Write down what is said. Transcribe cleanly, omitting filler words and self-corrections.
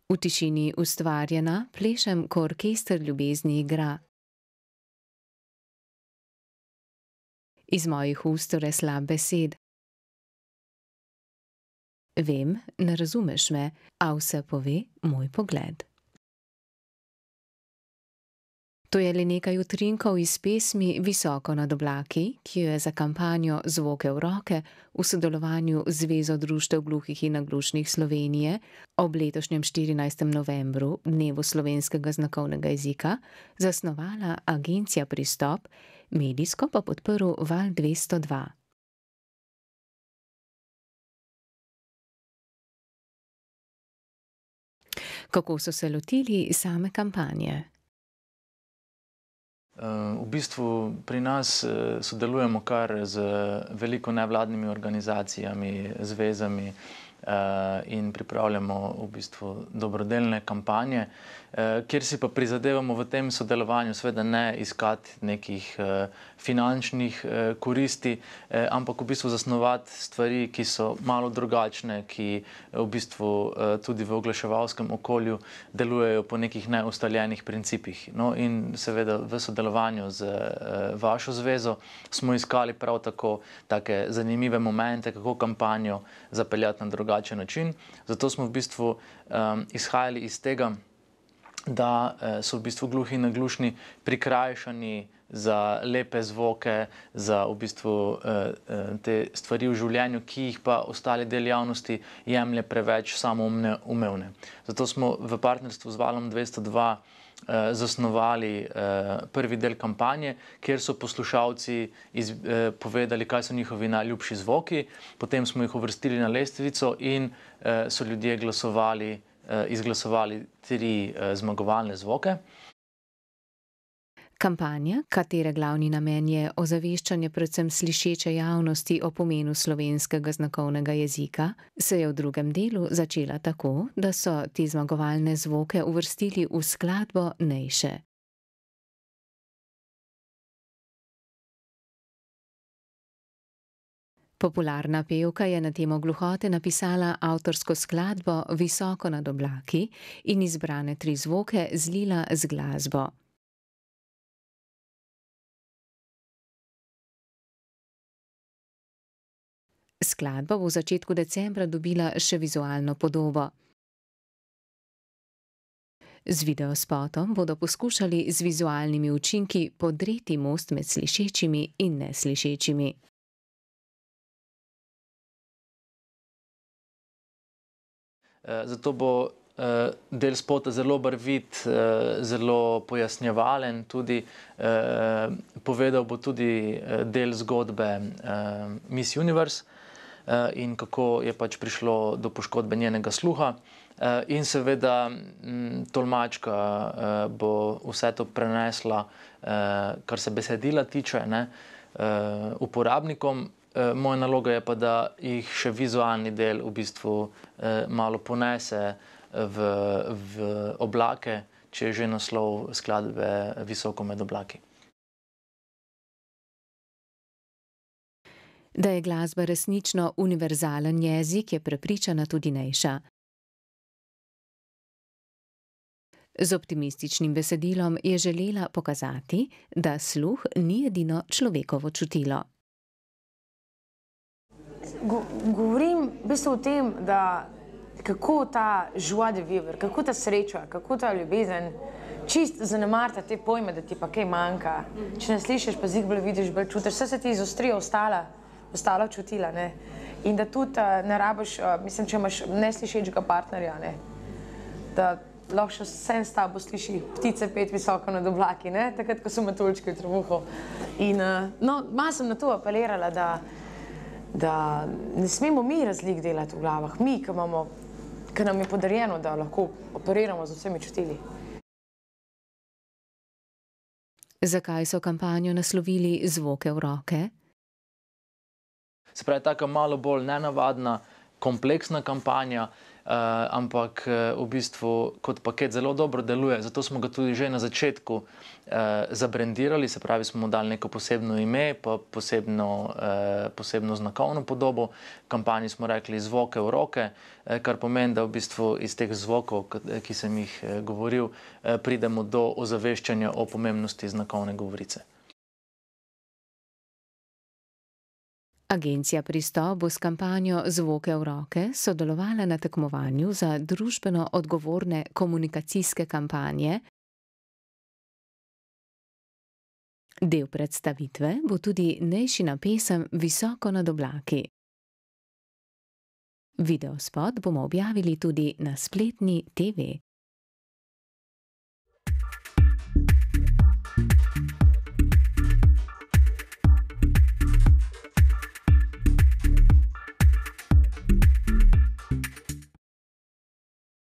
V tišini ustvarjena plešem, ko orkester ljubezni igra. Iz mojih ust slab besed. Vem, ne razumeš me, a vse pove moj pogled. To je le nekaj utrinkov iz pesmi Visoko nad oblaki, ki jo je za kampanjo Zvoke v roke v sodelovanju z Zvezo društev gluhih in naglušnih Slovenije ob letošnjem 14. novembru, dnevu slovenskega znakovnega jezika, zasnovala agencija Pristop, medijsko pa podprl Val 202. Kako so se lotili same kampanje? V bistvu pri nas sodelujemo kar z veliko nevladnimi organizacijami, zvezami in pripravljamo v bistvu dobrodelne kampanje, kjer si pa prizadevamo v tem sodelovanju seveda ne iskati nekih finančnih koristi, ampak v bistvu zasnovati stvari, ki so malo drugačne, ki v bistvu tudi v oglaševalskem okolju delujejo po nekih neustaljenih principih. No in seveda v sodelovanju z vašo zvezo smo iskali prav tako take zanimive momente, kako kampanjo zapeljati na drugačen način. Zato smo v bistvu izhajali iz tega, da so v bistvu gluhi in naglušni prikrajšani za lepe zvoke, za v bistvu te stvari v življenju, ki jih pa ostali del javnosti jemlje preveč samoumevne. Zato smo v partnerstvu z Valom 202 zasnovali prvi del kampanje, kjer so poslušalci povedali, kaj so njihovi najljubši zvoki, potem smo jih uvrstili na lestvico in so ljudje izglasovali 3 zmagovalne zvoke. Kampanja, katere glavni namen je ozaveščanje predvsem slišeče javnosti o pomenu slovenskega znakovnega jezika, se je v drugem delu začela tako, da so te zmagovalne zvoke uvrstili v skladbo Nejše. Popularna pevka je na temo gluhote napisala avtorsko skladbo Visoko nad oblaki in izbrane 3 zvoke zlila z glasbo. Skladba bo v začetku decembra dobila še vizualno podobo. Z videospotom bodo poskušali z vizualnimi učinki podreti most med slišečimi in neslišečimi. Zato bo del spota zelo barvit, zelo pojasnjevalen, tudi povedal bo tudi del zgodbe Miss Universe in kako je pač prišlo do poškodbe njenega sluha. In seveda tolmačka bo vse to prenesla, kar se besedila tiče, uporabnikom. Moja naloga je pa, da jih še vizualni del v bistvu malo ponese v oblake, če je že naslov skladbe Visoko med oblaki. Da je glasba resnično univerzalen jezik, je prepričana tudi Nejša. Z optimističnim besedilom je želela pokazati, da sluh ni edino človekovo čutilo. Govorim v bistvu o tem, da kako ta joie de vivre, kako ta sreča, kako ta ljubezen, čist zanemarta te pojme, da ti pa kaj manjka. Če ne slišiš, pa zik bolj vidiš, bolj čutiš, vse se ti izostrijo ostala čutila, ne. In da tudi ne rabiš, mislim, če imaš neslišečega partnerja, ne, da lahko še vsem s tabo sliši ptice pet visoko nad oblaki, ne, takrat, ko so metuljčki v trebuhu. In no, malo sem na to apelirala, da ne smemo mi razlik delati v glavah, mi, ki nam je podarjeno, da lahko operiramo z vsemi čutili. Zakaj so kampanjo naslovili Zvoke v roke? Se pravi, taka malo bolj nenavadna, kompleksna kampanja, ampak v bistvu kot paket zelo dobro deluje. Zato smo ga tudi že na začetku zabrendirali, se pravi, smo mu dali neko posebno ime, pa posebno znakovno podobo. Kampanji smo rekli Zvoke v roke, kar pomeni, da v bistvu iz teh zvokov, ki sem jih govoril, pridemo do ozaveščanja o pomembnosti znakovne govorice. Agencija Pristop bo s kampanjo Zvoke v roke sodelovala na tekmovanju za družbeno odgovorne komunikacijske kampanje. Del predstavitve bo tudi Nejšina pesem Visoko nad oblaki. Videospot bomo objavili tudi na spletni TV.